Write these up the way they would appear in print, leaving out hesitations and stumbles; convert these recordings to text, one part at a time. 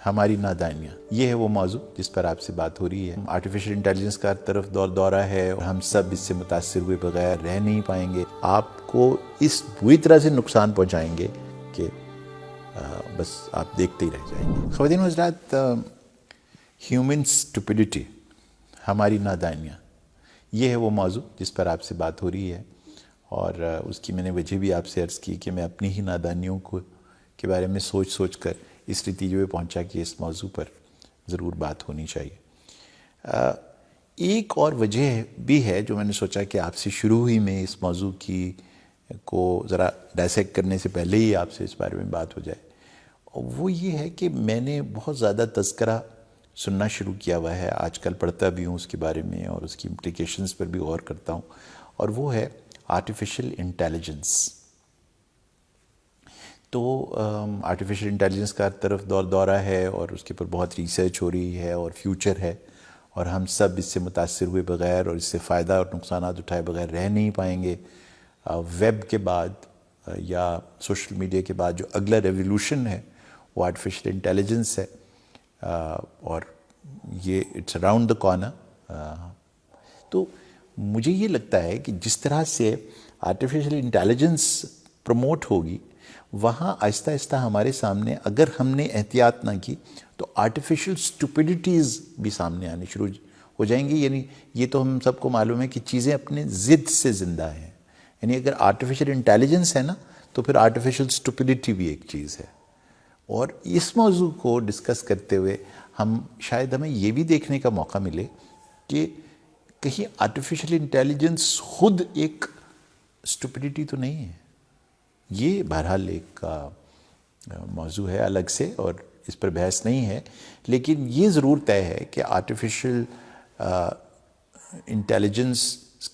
ہماری نادانیاں، یہ ہے وہ موضوع جس پر آپ سے بات ہو رہی ہے۔ آرٹیفیشل انٹیلیجنس کا طرف دورہ ہے اور ہم سب اس سے متاثر ہوئے بغیر رہ نہیں پائیں گے۔ آپ کو اس بری طرح سے نقصان پہنچائیں گے کہ بس آپ دیکھتے ہی رہ جائیں گے۔ خواتین و حضرات، ہیومن اسٹوپڈیٹی، ہماری نادانیاں، یہ ہے وہ موضوع جس پر آپ سے بات ہو رہی ہے، اور اس کی میں نے وجہ بھی آپ سے عرض کی کہ میں اپنی ہی نادانیوں کے بارے میں سوچ کر اس نتیجے پہ پہنچا کہ اس موضوع پر ضرور بات ہونی چاہیے۔ ایک اور وجہ بھی ہے جو میں نے سوچا کہ آپ سے شروع ہی میں اس موضوع کو ذرا ڈائسیکٹ کرنے سے پہلے ہی آپ سے اس بارے میں بات ہو جائے، وہ یہ ہے کہ میں نے بہت زیادہ تذکرہ سننا شروع کیا ہوا ہے، آج کل پڑھتا بھی ہوں اس کے بارے میں اور اس کی امپلیکیشنز پر بھی غور کرتا ہوں، اور وہ ہے آرٹیفیشل انٹیلیجنس۔ تو آرٹیفیشل انٹیلیجنس کا طرف دورہ ہے اور اس کے اوپر بہت ریسرچ ہو رہی ہے اور فیوچر ہے، اور ہم سب اس سے متاثر ہوئے بغیر اور اس سے فائدہ اور نقصانات اٹھائے بغیر رہ نہیں پائیں گے۔ ویب کے بعد یا سوشل میڈیا کے بعد جو اگلا ریولیوشن ہے وہ آرٹیفیشل انٹیلیجنس ہے، اور یہ اٹس اراؤنڈ دا کارنر۔ تو مجھے یہ لگتا ہے کہ جس طرح سے آرٹیفیشل انٹیلیجنس پروموٹ ہوگی، وہاں آہستہ آہستہ ہمارے سامنے اگر ہم نے احتیاط نہ کی تو آرٹیفیشل اسٹوپیڈیٹیز بھی سامنے آنے شروع ہو جائیں گی۔ یعنی یہ تو ہم سب کو معلوم ہے کہ چیزیں اپنے ضد سے زندہ ہیں، یعنی اگر آرٹیفیشل انٹیلیجنس ہے نا تو پھر آرٹیفیشل اسٹوپیڈیٹی بھی ایک چیز ہے۔ اور اس موضوع کو ڈسکس کرتے ہوئے شاید ہمیں یہ بھی دیکھنے کا موقع ملے کہ کہیں آرٹیفیشل انٹیلیجنس خود ایک اسٹوپیڈیٹی تو نہیں ہے۔ یہ بہرحال ایک موضوع ہے الگ سے اور اس پر بحث نہیں ہے، لیکن یہ ضرور طے ہے کہ آرٹیفیشل انٹیلیجنس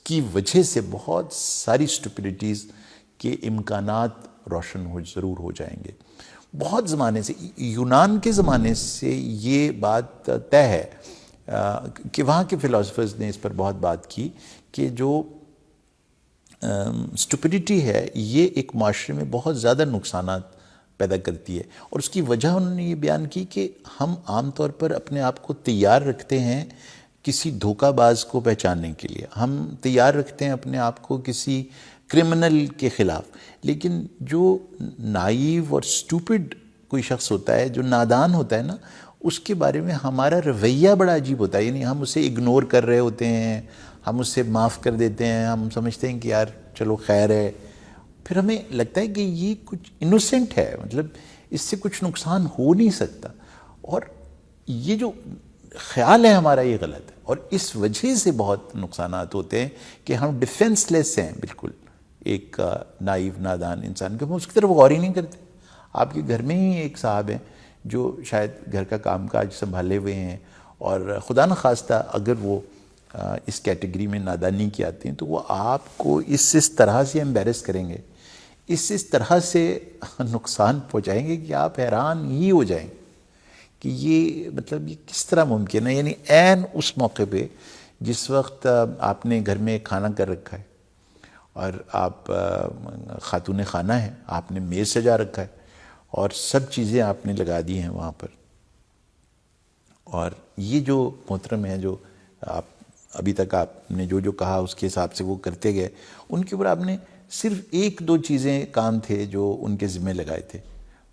کی وجہ سے بہت ساری اسٹوپیڈیٹیز کے امکانات روشن ضرور ہو جائیں گے۔ بہت زمانے سے، یونان کے زمانے سے یہ بات طے ہے کہ وہاں کے فلاسفرز نے اس پر بہت بات کی کہ جو اسٹوپیڈیٹی ہے یہ ایک معاشرے میں بہت زیادہ نقصانات پیدا کرتی ہے، اور اس کی وجہ انہوں نے یہ بیان کی کہ ہم عام طور پر اپنے آپ کو تیار رکھتے ہیں کسی دھوکہ باز کو پہچاننے کے لیے، ہم تیار رکھتے ہیں اپنے آپ کو کسی کرمنل کے خلاف، لیکن جو نائیو اور اسٹوپڈ کوئی شخص ہوتا ہے، جو نادان ہوتا ہے نا، اس کے بارے میں ہمارا رویہ بڑا عجیب ہوتا ہے۔ یعنی ہم اسے اگنور کر رہے ہوتے ہیں، ہم اسے معاف کر دیتے ہیں، ہم سمجھتے ہیں کہ یار چلو خیر ہے، پھر ہمیں لگتا ہے کہ یہ کچھ انوسینٹ ہے، مطلب اس سے کچھ نقصان ہو نہیں سکتا، اور یہ جو خیال ہے ہمارا یہ غلط ہے، اور اس وجہ سے بہت نقصانات ہوتے ہیں کہ ہم ڈیفینس لیس ہیں بالکل ایک نائیو نادان انسان کے، ہم اس کی طرف غور ہی نہیں کرتے۔ آپ کے گھر میں ہی ایک صاحب ہیں جو شاید گھر کا کام کاج سنبھالے ہوئے ہیں، اور خدا نخواستہ اگر وہ اس کیٹیگری میں نادانی کی آتے ہیں تو وہ آپ کو اس طرح سے ایمبیرس کریں گے، اس طرح سے نقصان پہنچائیں گے کہ آپ حیران ہی ہو جائیں کہ یہ مطلب یہ کس طرح ممکن ہے۔ یعنی عین اس موقع پہ جس وقت آپ نے گھر میں کھانا کر رکھا ہے اور آپ خاتون خانہ ہیں، آپ نے میز سجا رکھا ہے اور سب چیزیں آپ نے لگا دی ہیں وہاں پر، اور یہ جو محترم ہیں جو آپ ابھی تک آپ نے جو کہا اس کے حساب سے وہ کرتے گئے، ان کے اوپر آپ نے صرف ایک دو چیزیں کام تھے جو ان کے ذمہ لگائے تھے،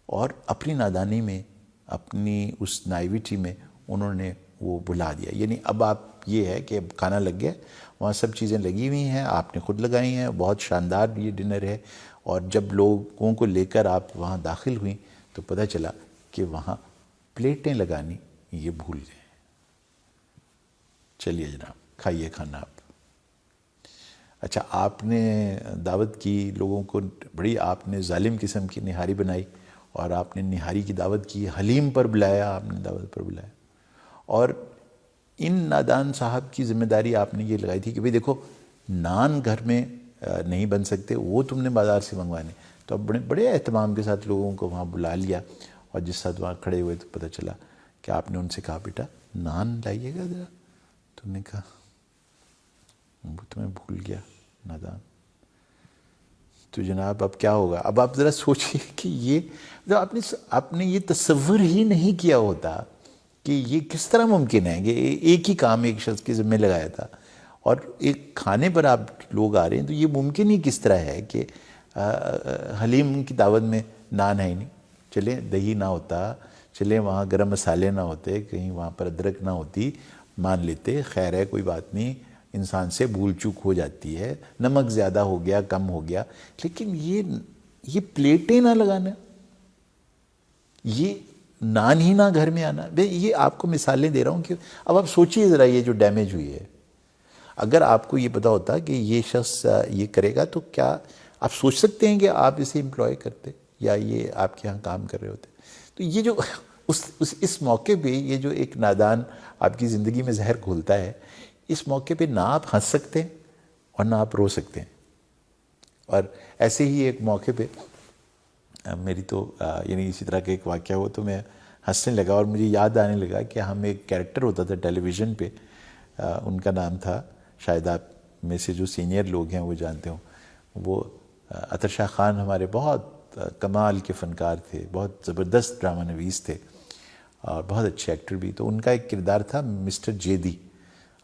اور اپنی نادانی میں، اپنی اس نائیوٹی میں انہوں نے وہ بھلا دیا۔ یعنی اب آپ یہ ہے کہ اب کھانا لگ گیا، وہاں سب چیزیں لگی ہوئی ہیں، آپ نے خود لگائی ہیں، بہت شاندار یہ ڈنر ہے، اور جب لوگوں کو لے کر آپ وہاں داخل ہوئیں تو پتہ چلا کہ وہاں پلیٹیں لگانی یہ بھول گئے۔ چلیے جناب، کھائیے کھانا آپ۔ اچھا، آپ نے دعوت کی لوگوں کو، بڑی آپ نے ظالم قسم کی نہاری بنائی، اور آپ نے نہاری کی دعوت کی، حلیم پر بلایا، آپ نے دعوت پر بلایا، اور ان نادان صاحب کی ذمہ داری آپ نے یہ لگائی تھی کہ بھئی دیکھو نان گھر میں نہیں بن سکتے، وہ تم نے بازار سے منگوانے، تو اب بڑے اہتمام کے ساتھ لوگوں کو وہاں بلا لیا، اور جس ساتھ وہاں کھڑے ہوئے تو پتہ چلا کہ آپ نے ان سے کہا بیٹا نان لائیے گا ذرا، تو نے کہا وہ تمہیں بھول گیا نادان، تو جناب اب کیا ہوگا؟ اب آپ ذرا سوچئے کہ یہ جب آپ نے یہ تصور ہی نہیں کیا ہوتا کہ یہ کس طرح ممکن ہے کہ ایک ہی کام ایک شخص کے ذمہ لگایا تھا، اور ایک کھانے پر آپ لوگ آ رہے ہیں، تو یہ ممکن ہی کس طرح ہے کہ حلیم کی دعوت میں نان ہے ہی نہیں، چلیں دہی نہ ہوتا، چلیں وہاں گرم مسالے نہ ہوتے، کہیں وہاں پر ادرک نہ ہوتی، مان لیتے، خیر ہے کوئی بات نہیں، انسان سے بھول چوک ہو جاتی ہے، نمک زیادہ ہو گیا کم ہو گیا، لیکن یہ پلیٹیں نہ لگانا، یہ نان ہی نہ گھر میں آنا، یہ آپ کو مثالیں دے رہا ہوں کہ اب آپ سوچئے ذرا یہ جو ڈیمیج ہوئی ہے، اگر آپ کو یہ پتا ہوتا کہ یہ شخص یہ کرے گا تو کیا آپ سوچ سکتے ہیں کہ آپ اسے امپلوائے کرتے یا یہ آپ کے ہاں کام کر رہے ہوتے؟ تو یہ جو اس موقع پہ یہ جو ایک نادان آپ کی زندگی میں زہر گھولتا ہے، اس موقع پہ نہ آپ ہنس سکتے ہیں اور نہ آپ رو سکتے ہیں. اور ایسے ہی ایک موقع پہ میری تو یعنی اسی طرح کا ایک واقعہ ہوا تو میں ہنسنے لگا، اور مجھے یاد آنے لگا کہ ہم ایک کیریکٹر ہوتا تھا ٹیلی ویژن پہ، ان کا نام تھا، شاید آپ میں سے جو سینئر لوگ ہیں وہ جانتے ہوں، وہ عطر شاہ خان ہمارے بہت کمال کے فنکار تھے، بہت زبردست ڈرامہ نویس تھے اور بہت اچھے ایکٹر بھی. تو ان کا ایک کردار تھا مسٹر جیدی.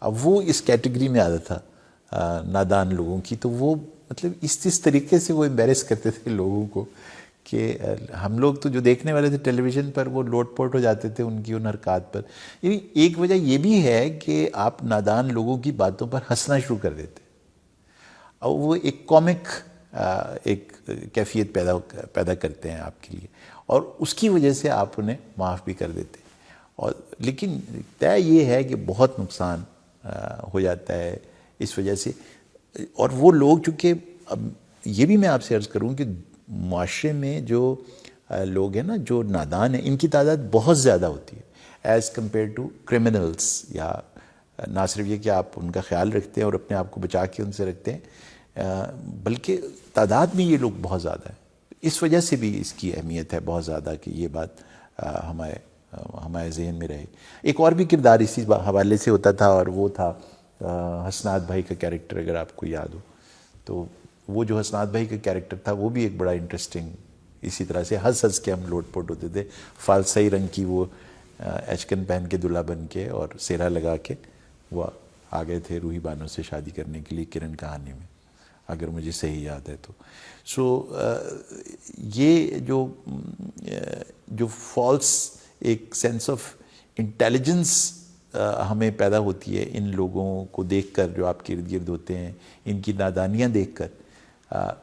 اب وہ اس کیٹیگری میں آتا تھا نادان لوگوں کی. تو وہ مطلب اس طریقے سے وہ امبیرس کرتے تھے لوگوں کو کہ ہم لوگ تو جو دیکھنے والے تھے ٹیلی ویژن پر وہ لوٹ پوٹ ہو جاتے تھے ان کی ان حرکات پر. یعنی ایک وجہ یہ بھی ہے کہ آپ نادان لوگوں کی باتوں پر ہنسنا شروع کر دیتے، اور وہ ایک کامک ایک کیفیت پیدا کرتے ہیں آپ کے لیے، اور اس کی وجہ سے آپ انہیں معاف بھی کر دیتے. اور لیکن طے یہ ہے کہ بہت نقصان ہو جاتا ہے اس وجہ سے. اور وہ لوگ چونکہ اب یہ بھی میں آپ سے عرض کروں کہ معاشرے میں جو لوگ ہیں نا جو نادان ہیں، ان کی تعداد بہت زیادہ ہوتی ہے ایز کمپیئر ٹو کرمنلز. یا نہ صرف یہ کہ آپ ان کا خیال رکھتے ہیں اور اپنے آپ کو بچا کے ان سے رکھتے ہیں، بلکہ تعداد میں یہ لوگ بہت زیادہ ہیں. اس وجہ سے بھی اس کی اہمیت ہے بہت زیادہ کہ یہ بات ہمارے ذہن میں رہے. ایک اور بھی کردار اسی حوالے سے ہوتا تھا، اور وہ تھا حسنات بھائی کا کیریکٹر. اگر آپ کو یاد ہو تو وہ جو حسنات بھائی کا کیریکٹر تھا وہ بھی ایک بڑا انٹرسٹنگ، اسی طرح سے ہنس کے ہم لوٹ پوٹ ہوتے تھے. فالسائی رنگ کی وہ ایچکن پہن کے دلہا بن کے اور سیرا لگا کے وہ آ گئے تھے روحی بانو سے شادی کرنے کے لیے کرن کہانی میں، اگر مجھے صحیح یاد ہے تو. سو یہ جو فالس ایک سینس آف انٹیلیجنس ہمیں پیدا ہوتی ہے ان لوگوں کو دیکھ کر جو آپ کے ارد گرد ہوتے ہیں، ان کی نادانیاں دیکھ کر،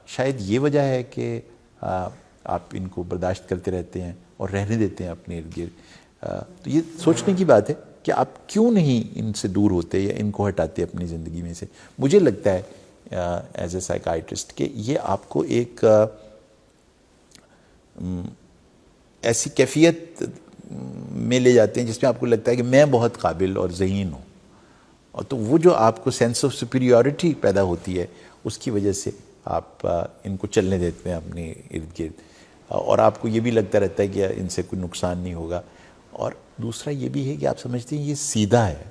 شاید یہ وجہ ہے کہ آپ ان کو برداشت کرتے رہتے ہیں اور رہنے دیتے ہیں اپنے ارد گرد. تو یہ سوچنے کی بات ہے کہ آپ کیوں نہیں ان سے دور ہوتے یا ان کو ہٹاتے اپنی زندگی میں سے. مجھے لگتا ہے ایز اے سائیکائٹرسٹ کہ یہ آپ کو ایک ایسی کیفیت میں لے جاتے ہیں جس میں آپ کو لگتا ہے کہ میں بہت قابل اور ذہین ہوں، اور تو وہ جو آپ کو سینس آف سپیریورٹی پیدا ہوتی ہے اس کی وجہ سے آپ ان کو چلنے دیتے ہیں اپنے ارد گرد، اور آپ کو یہ بھی لگتا رہتا ہے کہ ان سے کوئی نقصان نہیں ہوگا. اور دوسرا یہ بھی ہے کہ آپ سمجھتے ہیں یہ سیدھا ہے.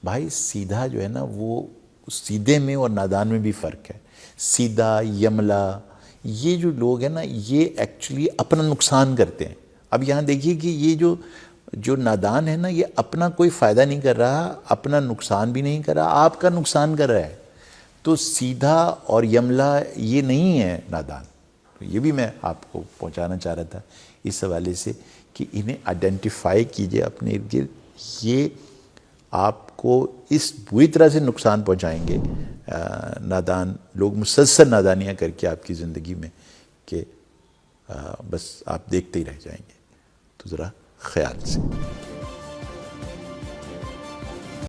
بھائی سیدھا جو ہے نا، وہ سیدھے میں اور نادان میں بھی فرق ہے. سیدھا، یملا، یہ جو لوگ ہیں نا یہ ایکچولی اپنا نقصان کرتے ہیں. اب یہاں دیکھیے کہ یہ جو نادان ہے نا یہ اپنا کوئی فائدہ نہیں کر رہا، اپنا نقصان بھی نہیں کر رہا، آپ کا نقصان کر رہا ہے. تو سیدھا اور یملا یہ نہیں ہے نادان. یہ بھی میں آپ کو پہنچانا چاہ رہا تھا اس حوالے سے کہ انہیں آئیڈینٹیفائی کیجئے اپنے ارد گرد. یہ آپ کو اس بری طرح سے نقصان پہنچائیں گے نادان لوگ، مسلسل نادانیاں کر کے آپ کی زندگی میں، کہ بس آپ دیکھتے ہی رہ جائیں گے. تو ذرا خیال سے.